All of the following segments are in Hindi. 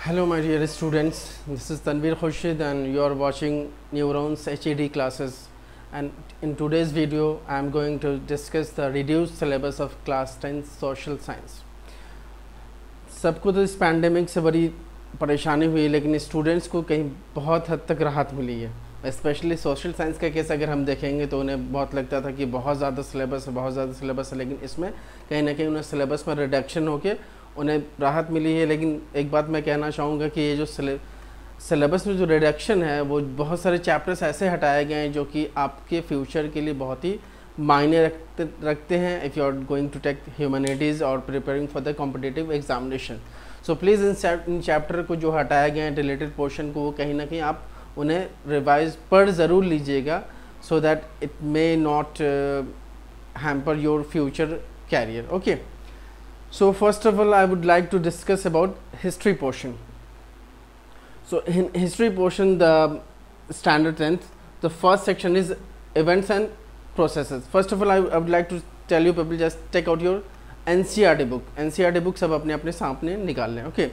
Hello my dear students, this is Tanveer Khurshid and you are watching Neurons HED classes, and in today's video I am going to discuss the reduced syllabus of class 10 social science. सबको तो इस पैंडेमिक से बड़ी परेशानी हुई, लेकिन स्टूडेंट्स को कहीं बहुत हद तक राहत मिली है। स्पेशली सोशल साइंस का केस अगर हम देखेंगे तो उन्हें बहुत लगता था कि बहुत ज़्यादा सिलेबस है, लेकिन इसमें कहीं ना कहीं उन्हें सिलेबस में रिडक्शन होकर उन्हें राहत मिली है। लेकिन एक बात मैं कहना चाहूँगा कि ये जो सिलेबस में जो रिडक्शन है वो बहुत सारे चैप्टर्स ऐसे हटाए गए हैं जो कि आपके फ्यूचर के लिए बहुत ही मायने रखते हैं if you are going to take humanities और preparing for the competitive examination. So please इन चैप्टर को जो हटाया गया है रिलेटेड पोर्शन को, वो कहीं ना कहीं आप उन्हें रिवाइज पढ़ ज़रूर लीजिएगा, so that it may not hamper your future career. Okay, so first of all I would like to discuss about history portion. So in history portion, the standard 10th, the first section is events and processes. First of all I would like to tell you people, just take out your NCERT book. NCERT book सब अपने अपने सामने निकाल लें। Okay,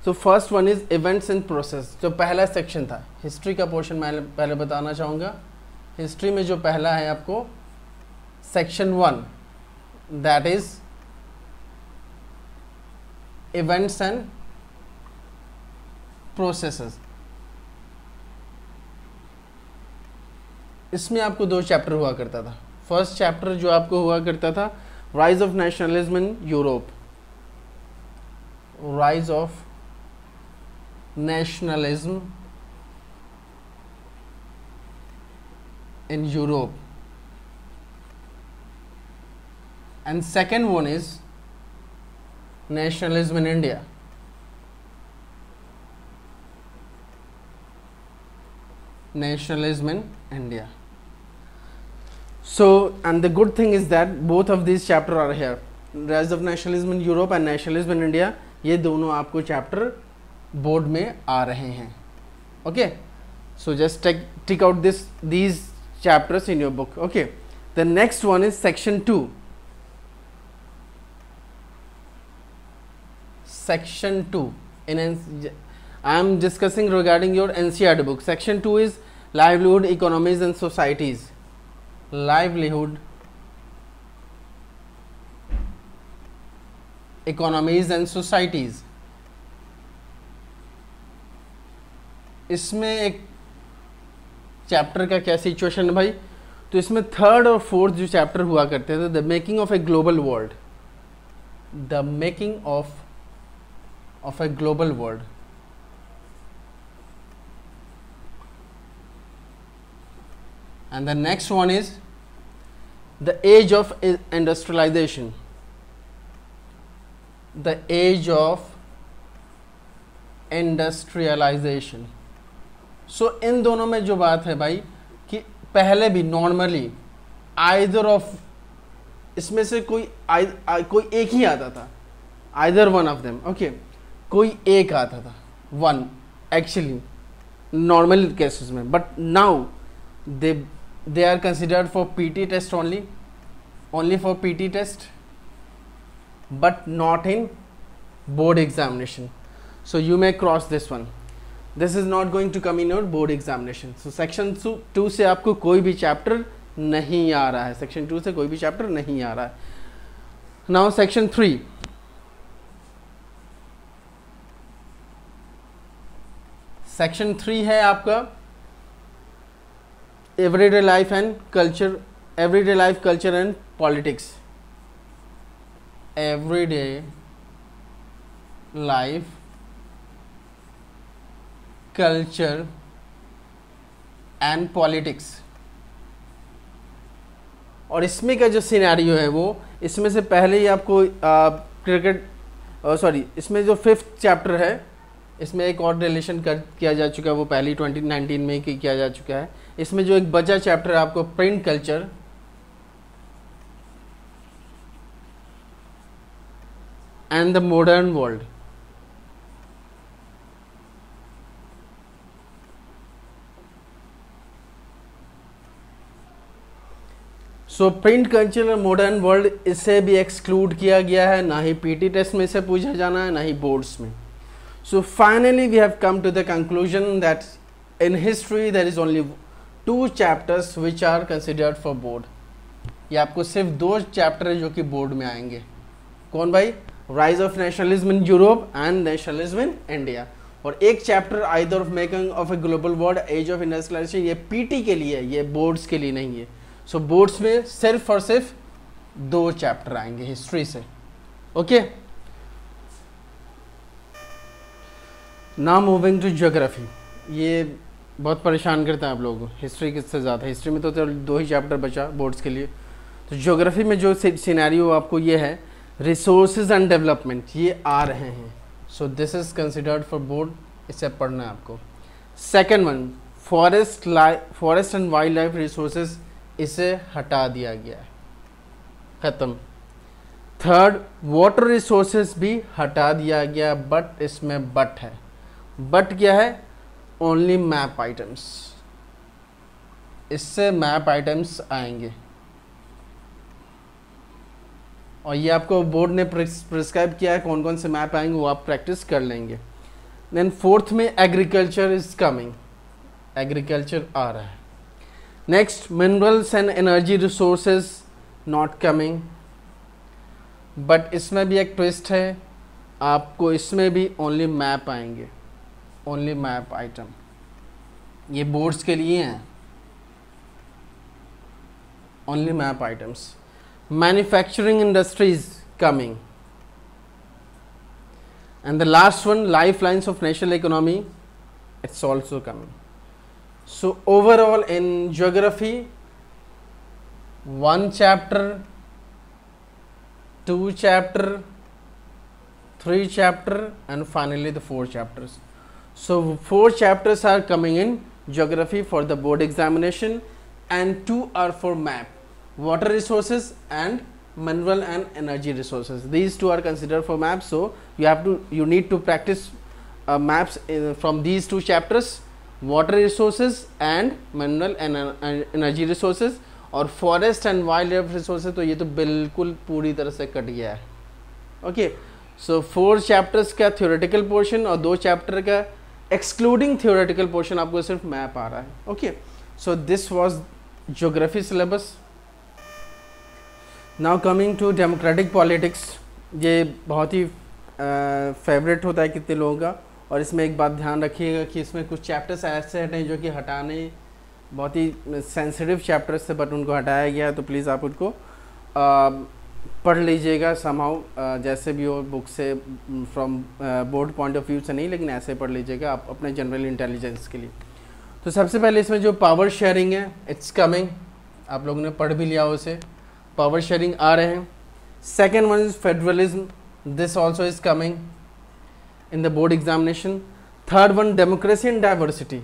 so first one is events and process. जो पहला सेक्शन था हिस्ट्री का पोर्शन, मैं पहले बताना चाहूँगा। हिस्ट्री में जो पहला है आपको section 1, that is events and processes. इसमें आपको दो चैप्टर हुआ करता था। फर्स्ट चैप्टर जो आपको हुआ करता था rise of nationalism in Europe, rise of nationalism in Europe, and second one is nationalism in India. Nationalism in India. So, and the good thing is that both of these chapter are here. Rise of nationalism in Europe and nationalism in India, ये दोनों आपको चैप्टर बोर्ड में आ रहे हैं। Okay, so just tick out these chapters in your book. Okay, the next one is section 2. Section 2 in I am discussing regarding your NCERT book. Section 2 is livelihood, economies and societies. Livelihood, economies and societies. इसमें एक चैप्टर का क्या सिचुएशन है भाई, तो इसमें थर्ड और फोर्थ जो चैप्टर हुआ करते थे, the making of a global world, the making of a global world, and the next one is the age of industrialization, the age of industrialization. So इन दोनों में जो बात है भाई कि पहले भी नॉर्मली आइदर ऑफ, इसमें से कोई एक ही आता था, either one of them. Okay, कोई एक आता था, वन एक्चुअली नॉर्मल केसेस में, but now they are considered for PT test only for PT test, but not in board examination. So you may cross this one, this is not going to come in your board examination. So section 2 से आपको कोई भी चैप्टर नहीं आ रहा है, सेक्शन 2 से कोई भी चैप्टर नहीं आ रहा है. नाउ सेक्शन 3, सेक्शन 3 है आपका everyday life and culture, everyday life culture and politics, everyday life culture and politics. और इसमें का जो सिनेरियो है वो, इसमें से पहले ही आपको इसमें जो 5th चैप्टर है, इसमें एक और रिलेशन किया जा चुका है, वो पहले 2019 में ही किया जा चुका है. इसमें जो एक बचा चैप्टर है आपको print culture and the modern world. So print culture और मॉडर्न वर्ल्ड, इससे भी एक्सक्लूड किया गया है, ना ही पीटी टेस्ट में से पूछा जाना है, ना ही बोर्ड्स में. So finally we have come to the conclusion that in history there is only 2 chapters which are considered for board. ये आपको सिर्फ 2 चैप्टर है जो कि बोर्ड में आएंगे. कौन भाई? Rise of nationalism in Europe and nationalism in India. और एक chapter either of making of a global world, age of industrialisation. ये पीटी के लिए है, ये बोर्ड्स के लिए नहीं है. सो बोर्ड्स में सिर्फ और सिर्फ 2 चैप्टर आएंगे हिस्ट्री से. Okay, now moving to geography. ये बहुत परेशान करता है आप लोगों को, हिस्ट्री किससे ज़्यादा. हिस्ट्री में तो 2 ही चैप्टर बचा बोर्ड्स के लिए. तो ज्योग्राफी में जो सिनेरियो आपको ये है, रिसोर्सेज एंड डेवलपमेंट, ये आ रहे हैं. So this is considered for board, इसे पढ़ना है आपको. Second one, forest and wild life resources, इसे हटा दिया गया है, ख़त्म. थर्ड, वाटर रिसोर्सेज भी हटा दिया गया, बट इसमें बट है. बट क्या है? Only map items. इससे मैप आइटम्स आएंगे और ये आपको बोर्ड ने प्रिस्क्राइब किया है कौन कौन से मैप आएंगे, वो आप प्रैक्टिस कर लेंगे. देन फोर्थ में एग्रीकल्चर इज कमिंग, एग्रीकल्चर आ रहा है. Next, minerals and energy resources not coming, but इसमें भी एक ट्विस्ट है, आपको इसमें भी ओनली मैप आएंगे, ओनली मैप आइटम. ये बोर्ड्स के लिए हैं, only map items. Manufacturing industries coming. And the last one, life lines of national economy, it's also coming. So overall in geography 1 chapter, 2 chapter, 3 chapter, and finally the 4 chapters. So 4 chapters are coming in geography for the board examination and 2 are for map, water resources and mineral and energy resources. These 2 are considered for maps, so you need to practice maps from these 2 chapters, water resources and mineral and energy resources. और forest and wild life resources तो ये तो बिल्कुल पूरी तरह से कट गया है. ओके, सो 4 चैप्टर्स का थ्योरेटिकल पोर्शन और 2 चैप्टर का एक्सक्लूडिंग थ्योरेटिकल पोर्शन आपको सिर्फ मैप आ रहा है. Okay, so this was geography syllabus. Now coming to democratic politics. ये बहुत ही फेवरेट होता है कितने लोगों का, और इसमें एक बात ध्यान रखिएगा कि इसमें कुछ चैप्टर्स ऐसे हैं जो कि हटाने बहुत ही सेंसिटिव चैप्टर्स थे, बट उनको हटाया गया. तो प्लीज़ आप उनको पढ़ लीजिएगा समहाउ, जैसे भी हो बुक से, from board point of view से नहीं, लेकिन ऐसे पढ़ लीजिएगा आप अपने जनरल इंटेलिजेंस के लिए. तो सबसे पहले इसमें जो पावर शेयरिंग है, इट्स कमिंग. आप लोगों ने पढ़ भी लिया उसे, पावर शेयरिंग आ रहे हैं. Second one is federalism, this also is coming in the board examination. Third one, democracy and diversity.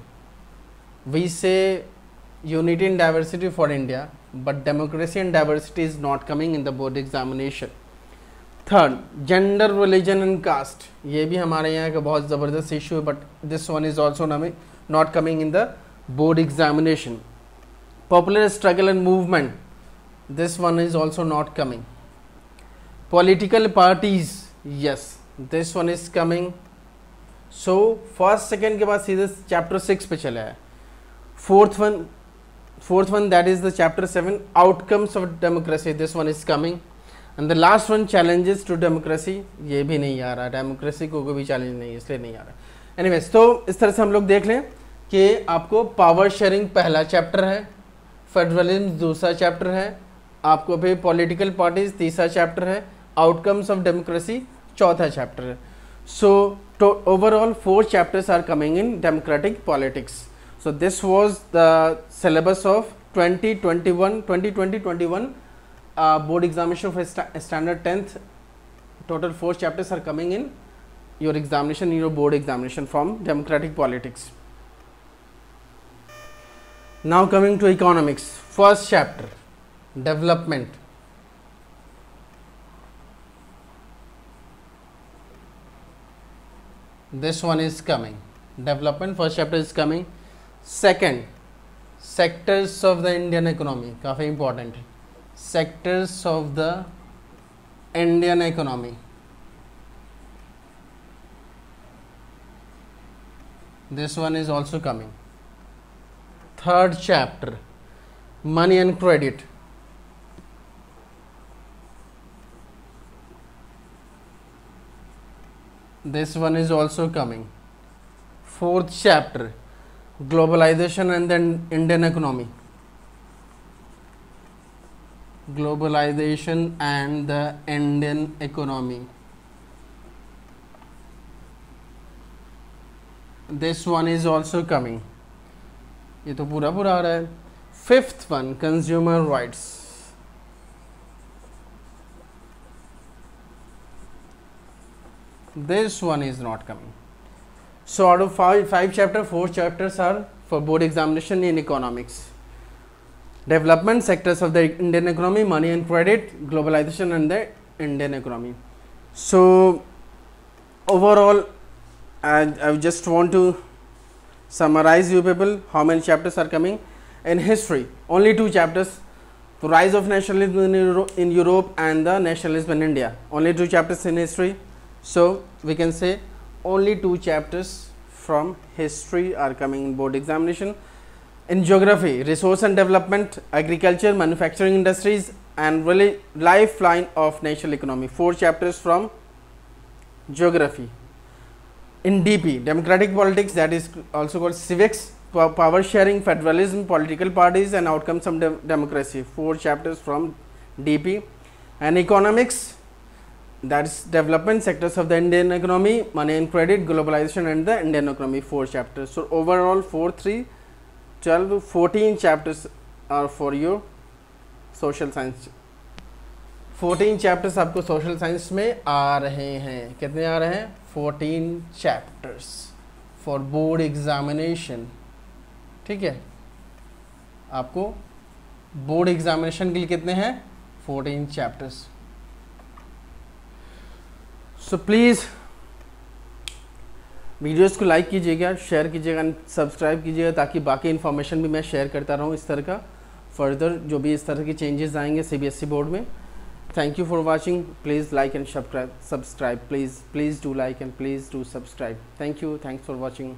We say unity and diversity for India, but democracy and diversity is not coming in the board examination. Third, gender, religion and caste. ये भी हमारे यहाँ का बहुत ज़बरदस्त इशू है, but this one is also not coming in the board examination. Popular struggle and movement. This one is also not coming. Political parties. Yes, this one is coming. So first second के बाद सीधे chapter 6 पे चला है. Fourth one, that is the chapter 7, outcomes of democracy. This one is coming. And the last one, challenges to democracy. ये भी नहीं आ रहा, डेमोक्रेसी को कोई भी चैलेंज नहीं, इसलिए नहीं आ रहा. एनीवेज, तो इस तरह से हम लोग देख लें कि आपको पावर शेयरिंग पहला चैप्टर है, फेडरलिज्म दूसरा चैप्टर है, आपको भी पॉलिटिकल पार्टीज तीसरा चैप्टर है, आउटकम्स ऑफ डेमोक्रेसी चौथा चैप्टर है. So overall 4 chapters are coming in democratic politics. So this was the syllabus of 2020-21 board examination for standard 10th. Total 4 chapters are coming in your examination, in your board examination from democratic politics. Now coming to economics, first chapter, development. This one is coming, development, first chapter is coming. Second, sectors of the Indian economy, काफ़ी important है. Sectors of the Indian economy. This one is also coming. Third chapter, money and credit. This one is also coming. Fourth chapter, globalization and then Indian economy. Globalization and the Indian economy. This one is also coming. ये तो पूरा आ रहा है. Fifth one, consumer rights. This one is not coming. So out of five chapters, 4 chapters are for board examination in economics. Development sectors of the Indian economy, money and credit, globalization and the Indian economy. So overall, I just want to summarize you people how many chapters are coming. In history, only 2 chapters, the rise of nationalism in Europe and the nationalism in India. Only 2 chapters in history. So we can say only 2 chapters from history are coming in board examination. In geography, resource and development, agriculture, manufacturing industries, and really lifeline of national economy. 4 chapters from geography. In DP, democratic politics, that is also called civics, power sharing, federalism, political parties, and outcomes of democracy. 4 chapters from DP. And economics, that is development sectors of the Indian economy, money and credit, globalization, and the Indian economy. 4 chapters. So overall 4, 3, 12, 14 chapters are for your social science. 14 chapters आपको social science में आ रहे हैं. कितने आ रहे हैं? 14 chapters for board examination. ठीक है, आपको बोर्ड एग्जामिनेशन के लिए कितने हैं? 14 चैप्टर्स. सो प्लीज़ वीडियोस को लाइक कीजिएगा, शेयर कीजिएगा, सब्सक्राइब कीजिएगा ताकि बाकी इन्फॉर्मेशन भी मैं शेयर करता रहूँ इस तरह का फर्दर जो भी इस तरह के चेंजेस आएंगे सीबीएसई बोर्ड में. Thank you for watching. Please like and subscribe. Please do like and please do subscribe. Thank you. Thanks for watching.